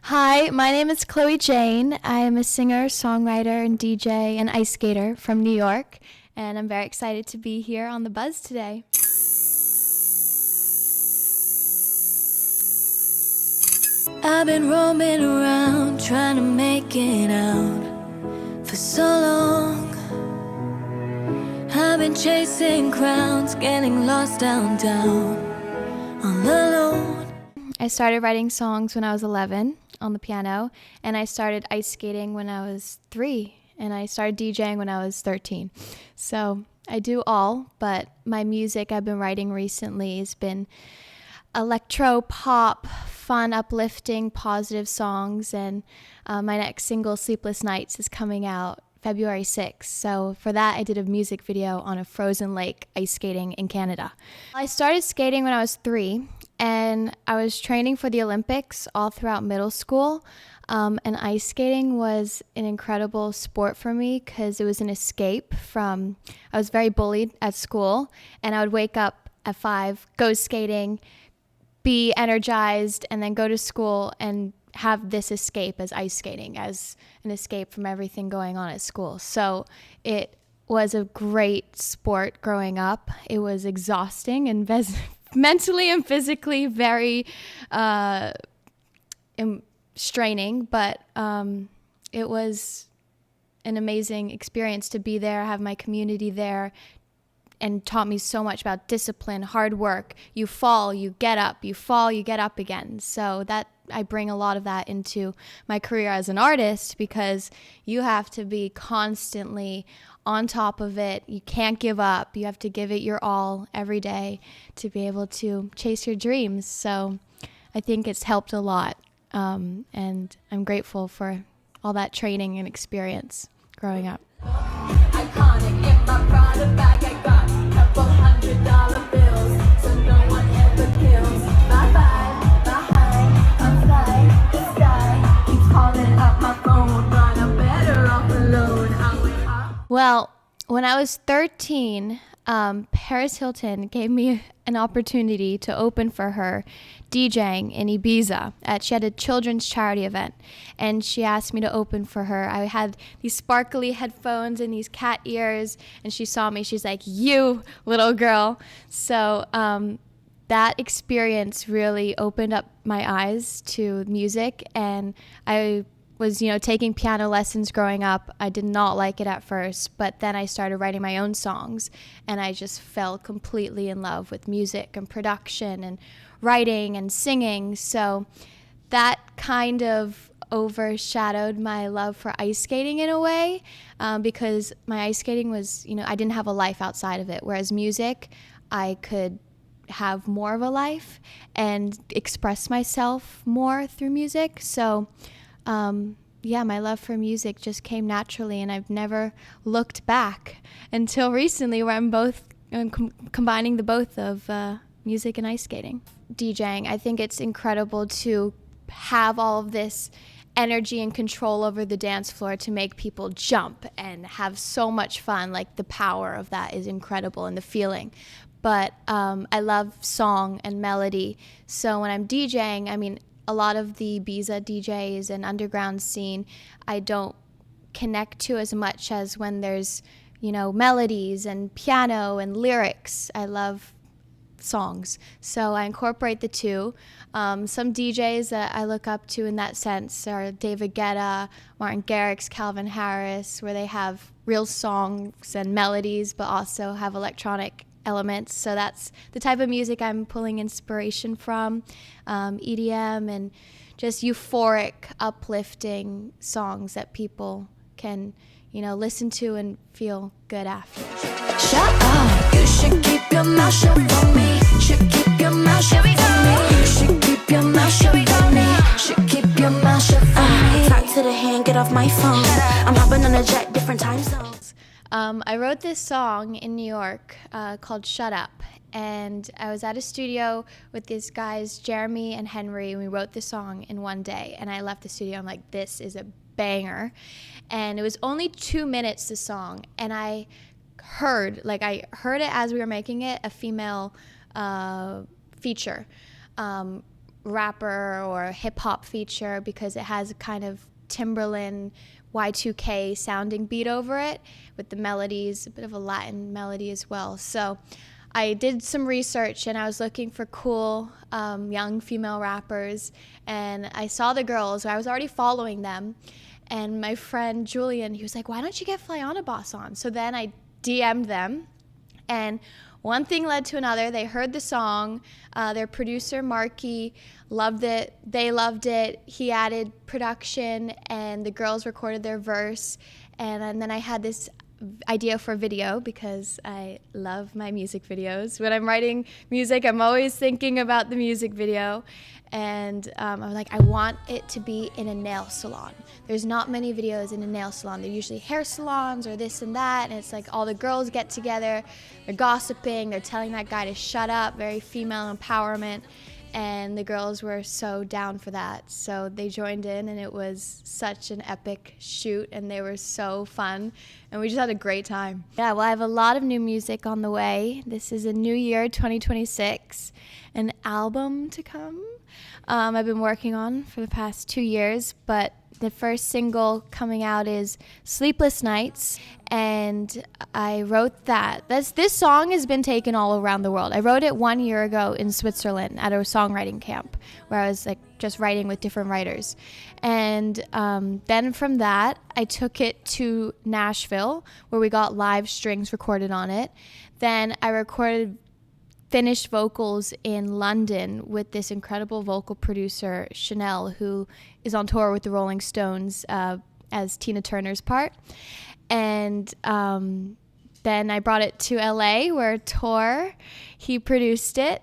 Hi, my name is Chloe Jane. I am a singer, songwriter, and DJ and ice skater from New York, and I'm very excited to be here on The Buzz today. I've been roaming around trying to make it out for so long. I've been chasing crowds, getting lost downtown, all alone. I started writing songs when I was 11 on the piano, and I started ice skating when I was 3, and I started DJing when I was 13. So I do all, but my music I've been writing recently has been electro pop, fun, uplifting, positive songs, and my next single, Sleepless Nights, is coming out February 6th. So for that, I did a music video on a frozen lake ice skating in Canada. I started skating when I was 3, and I was training for the Olympics all throughout middle school. And ice skating was an incredible sport for me because it was an escape from, I was very bullied at school, and I would wake up at 5, go skating, be energized, and then go to school and have this escape as ice skating, as an escape from everything going on at school. So it was a great sport growing up. It was exhausting and mentally and physically very straining, but it was an amazing experience to be there, have my community there, and taught me so much about discipline, hard work. You fall, you get up, you fall, you get up again. So that I bring a lot of that into my career as an artist, because you have to be constantly on top of it. You can't give up. You have to give it your all every day to be able to chase your dreams. So I think it's helped a lot. And I'm grateful for all that training and experience growing up. Iconic in my Prada bag, I got couple $100 bills, so no one ever kills my vibe. Behind, I'm flying, the sky keeps calling up my phone, but I'm better off alone. Well, when I was 13, Paris Hilton gave me an opportunity to open for her DJing in Ibiza. She had a children's charity event, and she asked me to open for her. I had these sparkly headphones and these cat ears, and she saw me. She's like, "You little girl." So that experience really opened up my eyes to music, and I was, taking piano lessons growing up. I did not like it at first, but then I started writing my own songs, and I just fell completely in love with music and production and writing and singing. So that kind of overshadowed my love for ice skating in a way, because my ice skating was, I didn't have a life outside of it, whereas music, I could have more of a life and express myself more through music. So my love for music just came naturally, and I've never looked back until recently, where I'm combining the both of music and ice skating. DJing, I think it's incredible to have all of this energy and control over the dance floor to make people jump and have so much fun. Like, the power of that is incredible, and the feeling. But I love song and melody. So when I'm DJing, a lot of the Ibiza DJs and underground scene, I don't connect to as much as when there's, melodies and piano and lyrics. I love songs. So I incorporate the two. Some DJs that I look up to in that sense are David Guetta, Martin Garrix, Calvin Harris, where they have real songs and melodies, but also have electronic elements. So that's the type of music I'm pulling inspiration from, EDM and just euphoric, uplifting songs that people can, listen to and feel good after. Shut up, you should keep your mouth shut for me. Should keep your mouth shut for me. You should keep your mouth shut for me. Should keep your mouth shut for me. Talk to the hand, get off my phone. I'm hopping on a jet, different time zones. I wrote this song in New York called Shut Up, and I was at a studio with these guys, Jeremy and Henry, and we wrote this song in one day, and I left the studio, I'm like, this is a banger. And it was only 2 minutes, the song, and I heard it as we were making it, a female feature rapper or hip hop feature because it has a kind of Timberland Y2K sounding beat over it with the melodies, a bit of a Latin melody as well. So I did some research and I was looking for cool young female rappers, and I saw the girls. I was already following them, and my friend Julian, he was like, why don't you get Flyana Boss on? So then I DM'd them, and one thing led to another. They heard the song. Their producer, Marky, loved it. They loved it. He added production, and the girls recorded their verse. And then I had this idea for a video because I love my music videos. When I'm writing music, I'm always thinking about the music video. And I was like, I want it to be in a nail salon. There's not many videos in a nail salon. They're usually hair salons or this and that. And it's like all the girls get together, they're gossiping, they're telling that guy to shut up, very female empowerment. And the girls were so down for that. So they joined in, and it was such an epic shoot, and they were so fun. And we just had a great time. Yeah, well, I have a lot of new music on the way. This is a new year, 2026, an album to come. I've been working on for the past 2 years, but the first single coming out is Sleepless Nights, and I wrote that. This song has been taken all around the world. I wrote it 1 year ago in Switzerland at a songwriting camp where I was like just writing with different writers. And then from that, I took it to Nashville where we got live strings recorded on it. Then I recorded finished vocals in London with this incredible vocal producer, Chanel, who is on tour with the Rolling Stones as Tina Turner's part. And then I brought it to LA where Tor, he produced it.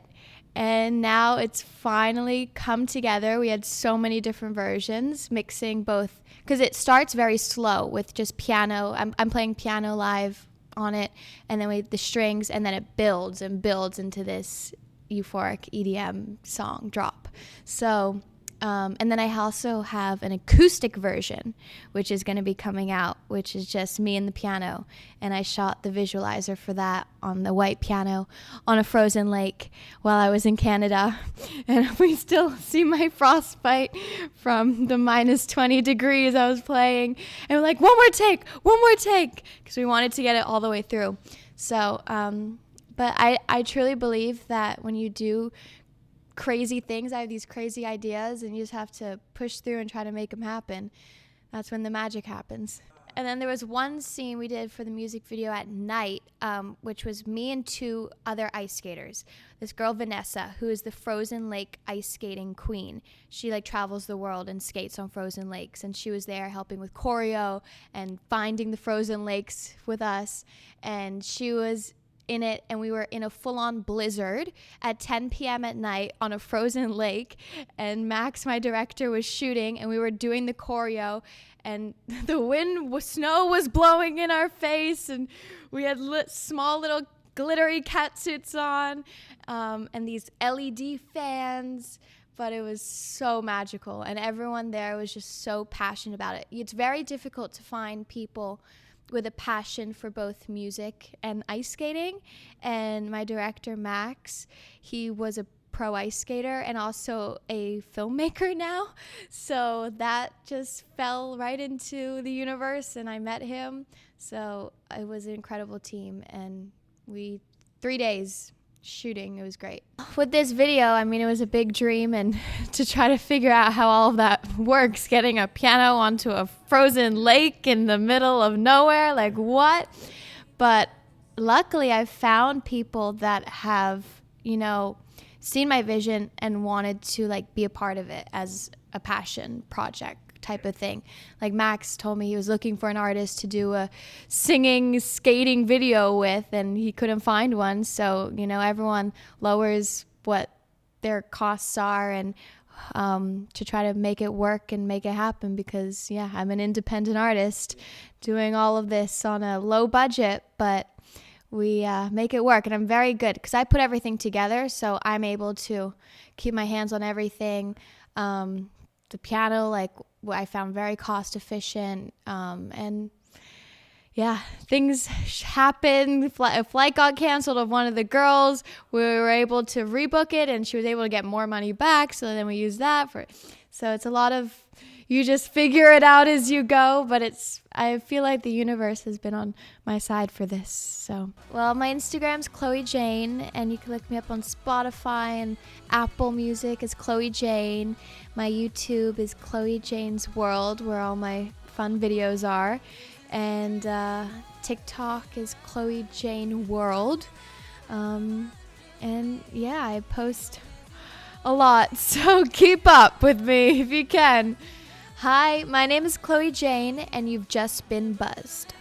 And now it's finally come together. We had so many different versions, mixing both, because it starts very slow with just piano. I'm playing piano live on it, and then the strings, and then it builds and builds into this euphoric EDM song drop. So and then I also have an acoustic version which is going to be coming out, which is just me and the piano, and I shot the visualizer for that on the white piano on a frozen lake while I was in Canada, and we still see my frostbite from the minus 20 degrees I was playing, and we're like, one more take, because we wanted to get it all the way through. So but I truly believe that when you do crazy things, I have these crazy ideas, and you just have to push through and try to make them happen. That's when the magic happens. And then there was one scene we did for the music video at night, which was me and 2 other ice skaters. This girl, Vanessa, who is the frozen lake ice skating queen. She travels the world and skates on frozen lakes, and she was there helping with choreo and finding the frozen lakes with us. And she was in it, and we were in a full-on blizzard at 10 p.m. at night on a frozen lake, and Max, my director, was shooting, and we were doing the choreo, and the snow was blowing in our face, and we had small little glittery cat suits on, and these LED fans, but it was so magical, and everyone there was just so passionate about it. It's very difficult to find people with a passion for both music and ice skating. And my director, Max, he was a pro ice skater and also a filmmaker now. So that just fell right into the universe, and I met him. So it was an incredible team, and 3 days shooting, it was great. With this video, I mean, it was a big dream, and to try to figure out how all of that works, getting a piano onto a frozen lake in the middle of nowhere, like what? But luckily I found people that have, seen my vision and wanted to be a part of it as a passion project type of thing. Like Max told me he was looking for an artist to do a singing, skating video with, and he couldn't find one. So, everyone lowers what their costs are and to try to make it work and make it happen, because I'm an independent artist doing all of this on a low budget, but we make it work, and I'm very good because I put everything together, so I'm able to keep my hands on everything. The piano, I found very cost efficient, and yeah, things happened. A flight got canceled of one of the girls. We were able to rebook it, and she was able to get more money back. So then we used that for. So it's a lot of, you just figure it out as you go. But I feel like the universe has been on my side for this. So, well, my Instagram's Chloe Jane, and you can look me up on Spotify and Apple Music is Chloe Jane. My YouTube is Chloe Jane's World, where all my fun videos are. And TikTok is Chloe Jane World. And yeah, I post a lot, so keep up with me if you can. Hi, my name is Chloe Jane, and you've just been buzzed.